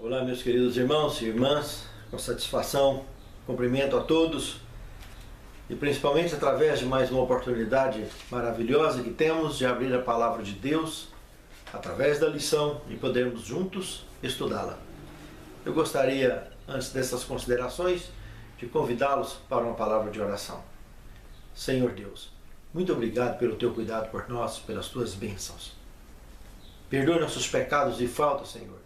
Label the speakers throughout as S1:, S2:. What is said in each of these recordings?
S1: Olá, meus queridos irmãos e irmãs, com satisfação, cumprimento a todos e principalmente através de mais uma oportunidade maravilhosa que temos de abrir a palavra de Deus através da lição e podermos juntos estudá-la. Eu gostaria, antes dessas considerações, de convidá-los para uma palavra de oração. Senhor Deus, muito obrigado pelo teu cuidado por nós, pelas tuas bênçãos. Perdoa nossos pecados e faltas, Senhor.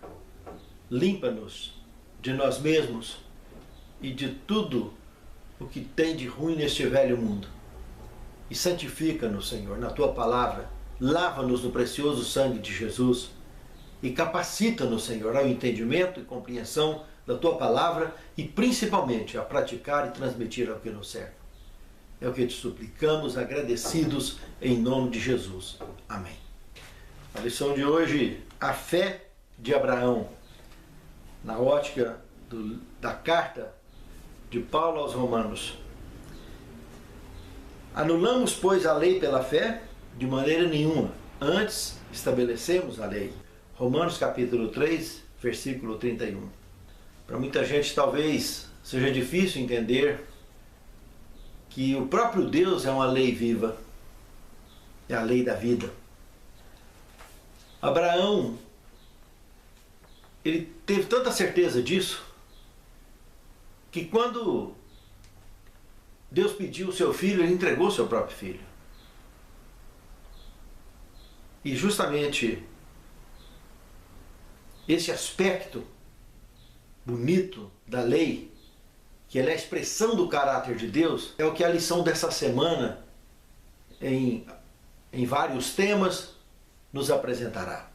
S1: Limpa-nos de nós mesmos e de tudo o que tem de ruim neste velho mundo. E santifica-nos, Senhor, na Tua palavra. Lava-nos no precioso sangue de Jesus. E capacita-nos, Senhor, ao entendimento e compreensão da Tua palavra e principalmente a praticar e transmitir ao que nos serve. É o que te suplicamos, agradecidos em nome de Jesus. Amém. A lição de hoje, a fé de Abraão. Na ótica da carta de Paulo aos Romanos. Anulamos, pois, a lei pela fé? De maneira nenhuma. Antes, estabelecemos a lei. Romanos capítulo 3, versículo 31. Para muita gente, talvez, seja difícil entender que o próprio Deus é uma lei viva. É a lei da vida. Abraão, ele teve tanta certeza disso, que quando Deus pediu o seu filho, ele entregou o seu próprio filho. E justamente esse aspecto bonito da lei, que ela é a expressão do caráter de Deus, é o que a lição dessa semana, em vários temas, nos apresentará.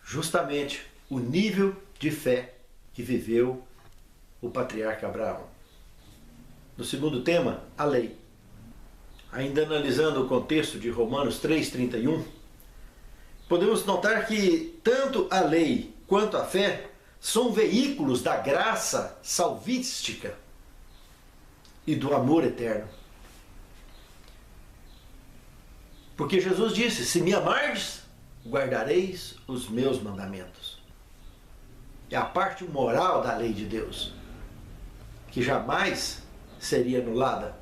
S1: Justamente o nível de fé que viveu o patriarca Abraão. No segundo tema, a lei. Ainda analisando o contexto de Romanos 3,31, podemos notar que tanto a lei quanto a fé são veículos da graça salvística e do amor eterno. Porque Jesus disse: se me amardes, guardareis os meus mandamentos. É a parte moral da lei de Deus, que jamais seria anulada.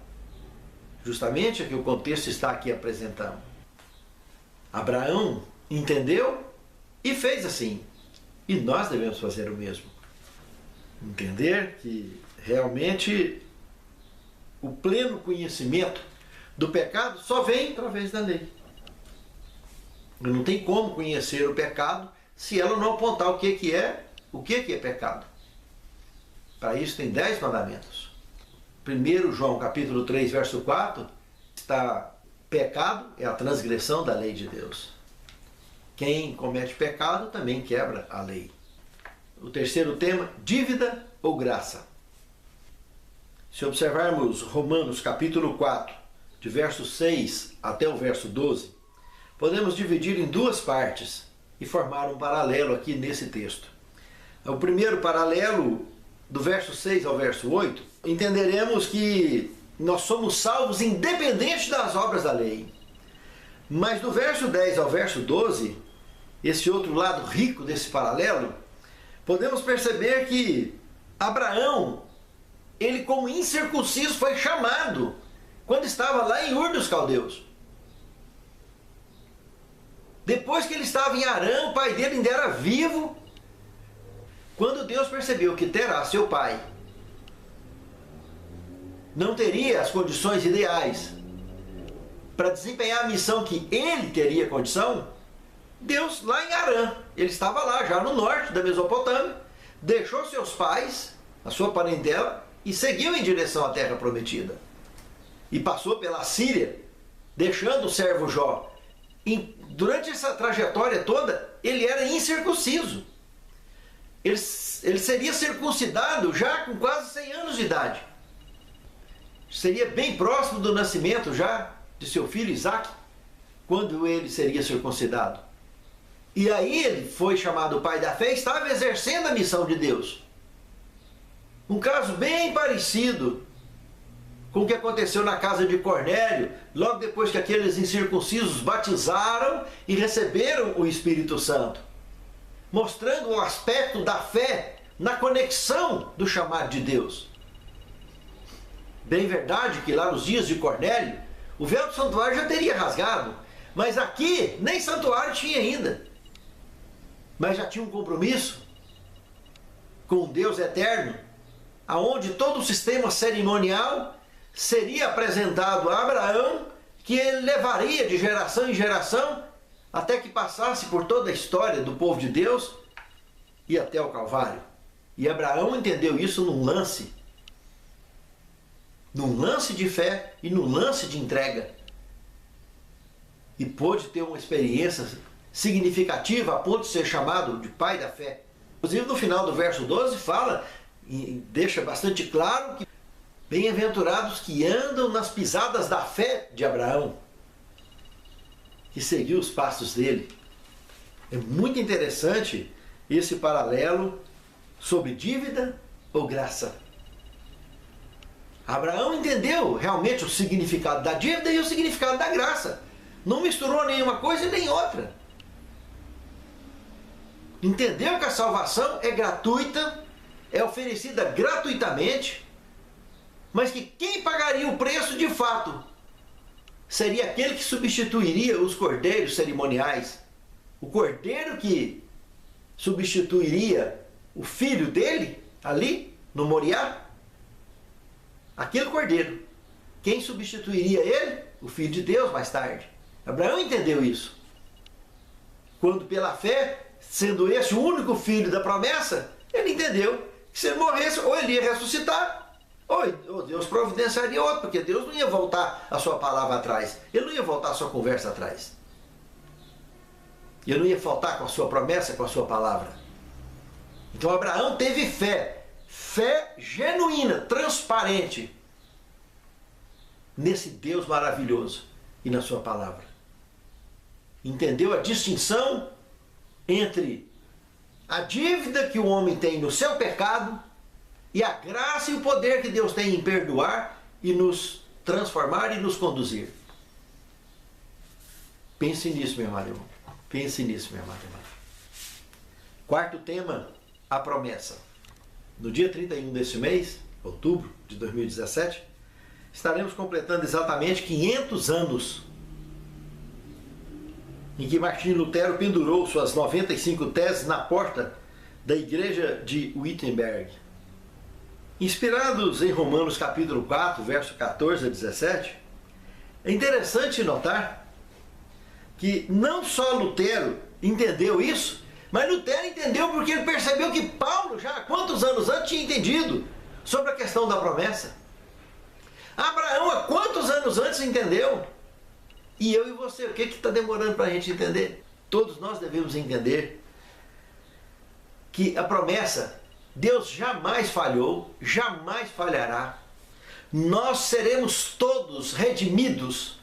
S1: Justamente o que o contexto está aqui apresentando. Abraão entendeu e fez assim. E nós devemos fazer o mesmo. Entender que realmente o pleno conhecimento do pecado só vem através da lei. Não tem como conhecer o pecado se ela não apontar o que é pecado. Para isso tem 10 mandamentos. 1 João capítulo 3, verso 4, está: pecado é a transgressão da lei de Deus. Quem comete pecado também quebra a lei. O terceiro tema, dívida ou graça. Se observarmos Romanos capítulo 4, de verso 6 até o verso 12, podemos dividir em duas partes e formar um paralelo aqui nesse texto. O primeiro paralelo, do verso 6 ao verso 8, entenderemos que nós somos salvos independente das obras da lei. Mas do verso 10 ao verso 12, esse outro lado rico desse paralelo, podemos perceber que Abraão, ele como incircunciso foi chamado quando estava lá em Ur dos Caldeus. Depois que ele estava em Harã, o pai dele ainda era vivo. Quando Deus percebeu que Terá, seu pai, não teria as condições ideais para desempenhar a missão que ele teria condição, Deus, lá em Harã, ele estava lá, já no norte da Mesopotâmia, deixou seus pais, a sua parentela, e seguiu em direção à terra prometida. E passou pela Síria, deixando o servo Jó. Durante essa trajetória toda, ele era incircunciso. Ele seria circuncidado já com quase 100 anos de idade. Seria bem próximo do nascimento já de seu filho Isaque, quando ele seria circuncidado. E aí ele foi chamado pai da fé e estava exercendo a missão de Deus. Um caso bem parecido com o que aconteceu na casa de Cornélio, logo depois que aqueles incircuncisos batizaram e receberam o Espírito Santo, mostrando o aspecto da fé na conexão do chamado de Deus. Bem verdade que lá nos dias de Cornélio, o véu do santuário já teria rasgado, mas aqui nem santuário tinha ainda. Mas já tinha um compromisso com um Deus eterno, aonde todo o sistema cerimonial seria apresentado a Abraão, que ele levaria de geração em geração, até que passasse por toda a história do povo de Deus e até o Calvário. E Abraão entendeu isso num lance de fé e num lance de entrega. E pôde ter uma experiência significativa a ponto de ser chamado de pai da fé. Inclusive no final do verso 12 fala, e deixa bastante claro, que bem-aventurados que andam nas pisadas da fé de Abraão, que seguiu os passos dele. É muito interessante esse paralelo sobre dívida ou graça. Abraão entendeu realmente o significado da dívida e o significado da graça. Não misturou nenhuma coisa e nem outra. Entendeu que a salvação é gratuita, é oferecida gratuitamente, mas que quem pagaria o preço de fato seria aquele que substituiria os cordeiros cerimoniais. O cordeiro que substituiria o filho dele ali no Moriá. Aquele cordeiro. Quem substituiria ele? O Filho de Deus mais tarde. Abraão entendeu isso. Quando pela fé, sendo esse o único filho da promessa, ele entendeu que se ele morresse, ou ele ia ressuscitar, ou Deus providenciaria outro, porque Deus não ia voltar a sua palavra atrás. Ele não ia voltar a sua conversa atrás. Ele não ia faltar com a sua promessa, com a sua palavra. Então Abraão teve fé. Fé genuína, transparente, nesse Deus maravilhoso e na sua palavra. Entendeu a distinção entre a dívida que o homem tem no seu pecado e a graça e o poder que Deus tem em perdoar e nos transformar e nos conduzir. Pense nisso, meu amado irmão. Pense nisso, meu amado irmão. Quarto tema, a promessa. No dia 31 deste mês, outubro de 2017, estaremos completando exatamente 500 anos em que Martinho Lutero pendurou suas 95 teses na porta da igreja de Wittenberg. Inspirados em Romanos capítulo 4, verso 14 a 17, é interessante notar que não só Lutero entendeu isso, mas Lutero entendeu porque ele percebeu que Paulo, já há quantos anos antes, tinha entendido sobre a questão da promessa. Abraão, há quantos anos antes, entendeu? E eu e você, o que está demorando para a gente entender? Todos nós devemos entender que a promessa, Deus jamais falhou, jamais falhará. Nós seremos todos redimidos.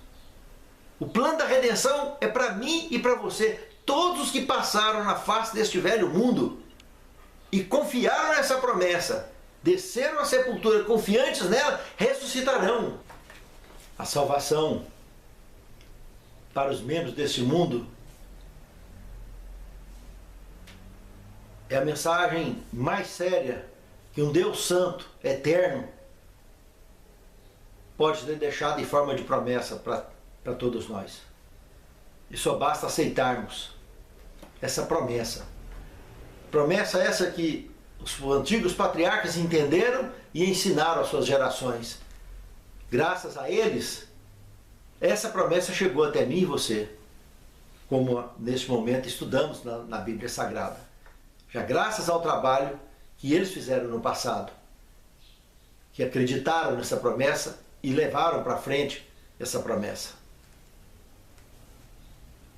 S1: O plano da redenção é para mim e para você. Todos os que passaram na face deste velho mundo e confiaram nessa promessa, desceram à sepultura confiantes nela, ressuscitarão. A salvação para os membros deste mundo é a mensagem mais séria que um Deus santo, eterno, pode ter deixado em forma de promessa para todos nós. E só basta aceitarmos essa promessa. Promessa essa que os antigos patriarcas entenderam e ensinaram às suas gerações. Graças a eles, essa promessa chegou até mim e você, como neste momento estudamos na Bíblia Sagrada. Já graças ao trabalho que eles fizeram no passado, que acreditaram nessa promessa e levaram para frente essa promessa.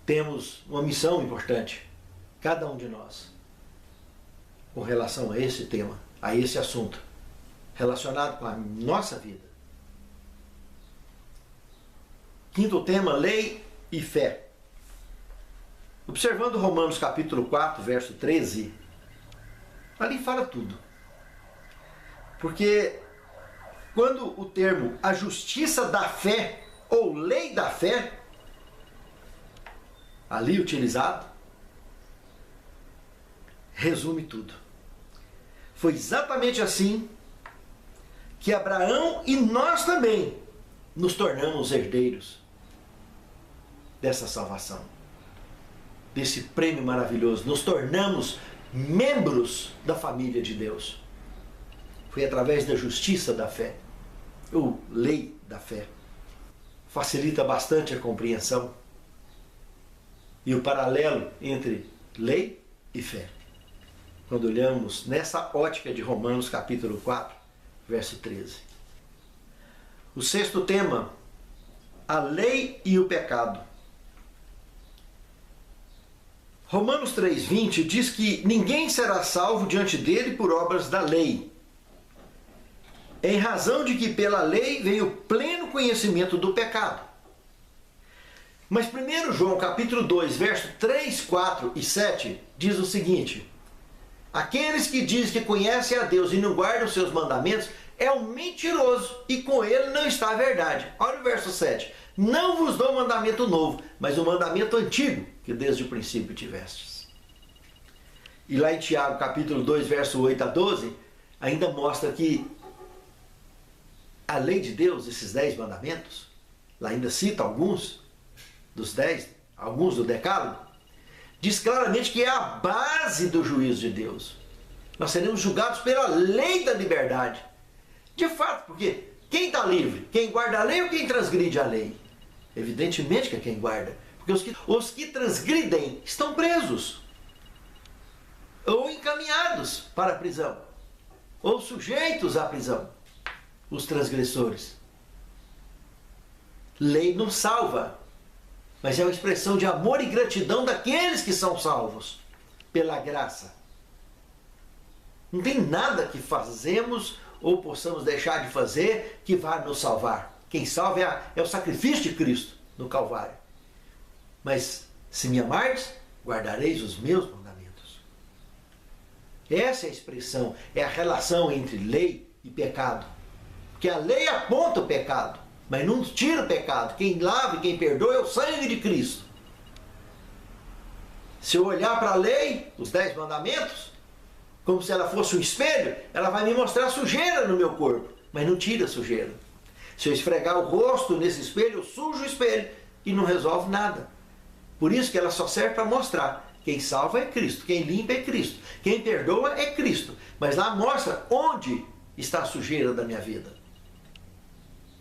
S1: Temos uma missão importante, cada um de nós, com relação a esse tema, a esse assunto, relacionado com a nossa vida. Quinto tema, lei e fé. Observando Romanos capítulo 4, verso 13, ali fala tudo. Porque quando o termo a justiça da fé ou lei da fé, ali utilizado, resume tudo. Foi exatamente assim que Abraão e nós também nos tornamos herdeiros dessa salvação, desse prêmio maravilhoso. Nos tornamos membros da família de Deus. Foi através da justiça da fé, ou lei da fé. Facilita bastante a compreensão e o paralelo entre lei e fé, quando olhamos nessa ótica de Romanos capítulo 4, verso 13. O sexto tema, a lei e o pecado. Romanos 3,20 diz que ninguém será salvo diante dele por obras da lei, em razão de que pela lei vem o pleno conhecimento do pecado. Mas 1 João capítulo 2, verso 3, 4 e 7 diz o seguinte: aqueles que dizem que conhecem a Deus e não guardam seus mandamentos é um mentiroso, e com ele não está a verdade. Olha o verso 7. Não vos dou mandamento novo, mas o mandamento antigo, que desde o princípio tivestes. E lá em Tiago, capítulo 2, verso 8 a 12, ainda mostra que a lei de Deus, esses 10 mandamentos, lá ainda cita alguns dos 10, alguns do decálogo, diz claramente que é a base do juízo de Deus. Nós seremos julgados pela lei da liberdade. De fato, porque quem está livre? Quem guarda a lei ou quem transgride a lei? Evidentemente que é quem guarda. Porque os que transgridem estão presos, ou encaminhados para a prisão, ou sujeitos à prisão, os transgressores. Lei não salva, mas é uma expressão de amor e gratidão daqueles que são salvos pela graça. Não tem nada que fazemos ou possamos deixar de fazer que vá nos salvar. Quem salva é o sacrifício de Cristo no Calvário. Mas se me amardes, guardareis os meus mandamentos. Essa é a expressão, é a relação entre lei e pecado. Porque a lei aponta o pecado, mas não tira o pecado. Quem lava e quem perdoa é o sangue de Cristo. Se eu olhar para a lei, os 10 mandamentos, como se ela fosse um espelho, ela vai me mostrar sujeira no meu corpo, mas não tira a sujeira. Se eu esfregar o rosto nesse espelho, eu sujo o espelho e não resolve nada. Por isso que ela só serve para mostrar: quem salva é Cristo, quem limpa é Cristo, quem perdoa é Cristo. Mas lá mostra onde está a sujeira da minha vida.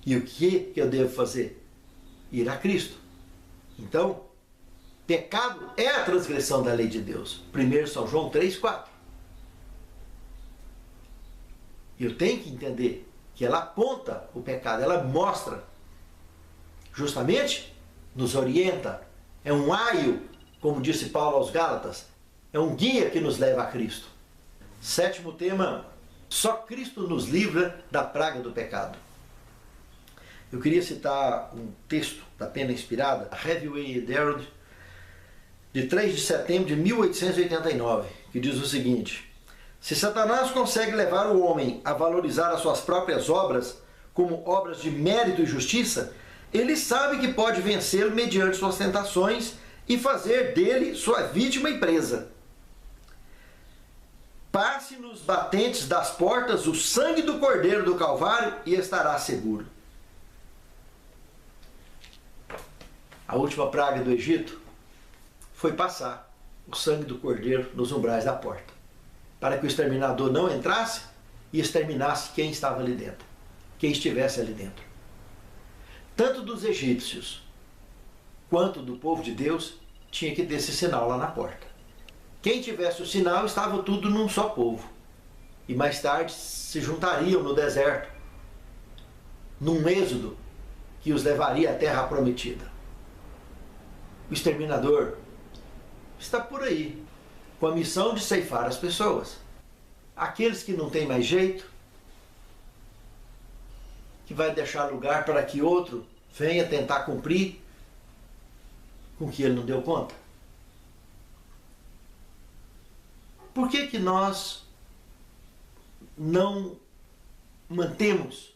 S1: E o que eu devo fazer? Ir a Cristo. Então, pecado é a transgressão da lei de Deus. 1 São João 3, 4. Eu tenho que entender que ela aponta o pecado, ela mostra, justamente nos orienta, é um aio, como disse Paulo aos Gálatas, é um guia que nos leva a Cristo. Sétimo tema, só Cristo nos livra da praga do pecado. Eu queria citar um texto da Pena Inspirada, a Heavyweight Herald, de 3 de setembro de 1889, que diz o seguinte: se Satanás consegue levar o homem a valorizar as suas próprias obras como obras de mérito e justiça, ele sabe que pode vencê-lo mediante suas tentações e fazer dele sua vítima e presa. Passe nos batentes das portas o sangue do Cordeiro do Calvário e estará seguro. A última praga do Egito foi passar o sangue do Cordeiro nos umbrais da porta, para que o exterminador não entrasse e exterminasse quem estava ali dentro, quem estivesse ali dentro. Tanto dos egípcios quanto do povo de Deus tinha que ter esse sinal lá na porta. Quem tivesse o sinal estava tudo num só povo. E mais tarde se juntariam no deserto, num êxodo que os levaria à terra prometida. O exterminador está por aí, com a missão de ceifar as pessoas. Aqueles que não têm mais jeito, que vai deixar lugar para que outro venha tentar cumprir com o que ele não deu conta. Por que que nós não mantemos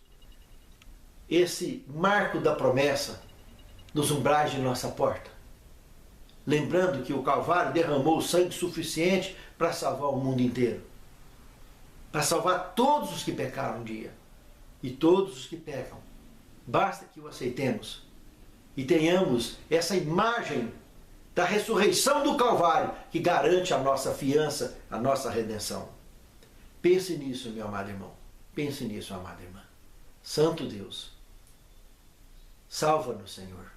S1: esse marco da promessa nos umbrais de nossa porta? Lembrando que o Calvário derramou sangue suficiente para salvar o mundo inteiro. para salvar todos os que pecaram um dia e todos os que pecam. Basta que o aceitemos e tenhamos essa imagem da ressurreição do Calvário que garante a nossa fiança, a nossa redenção. Pense nisso, meu amado irmão. Pense nisso, amada irmã. Santo Deus, salva-nos, Senhor.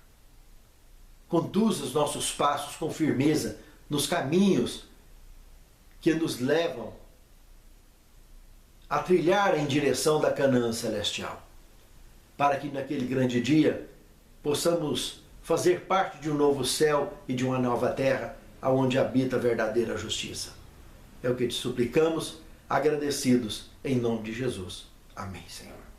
S1: Conduza os nossos passos com firmeza nos caminhos que nos levam a trilhar em direção da Canaã celestial, para que naquele grande dia possamos fazer parte de um novo céu e de uma nova terra, aonde habita a verdadeira justiça. É o que te suplicamos, agradecidos em nome de Jesus. Amém, Senhor.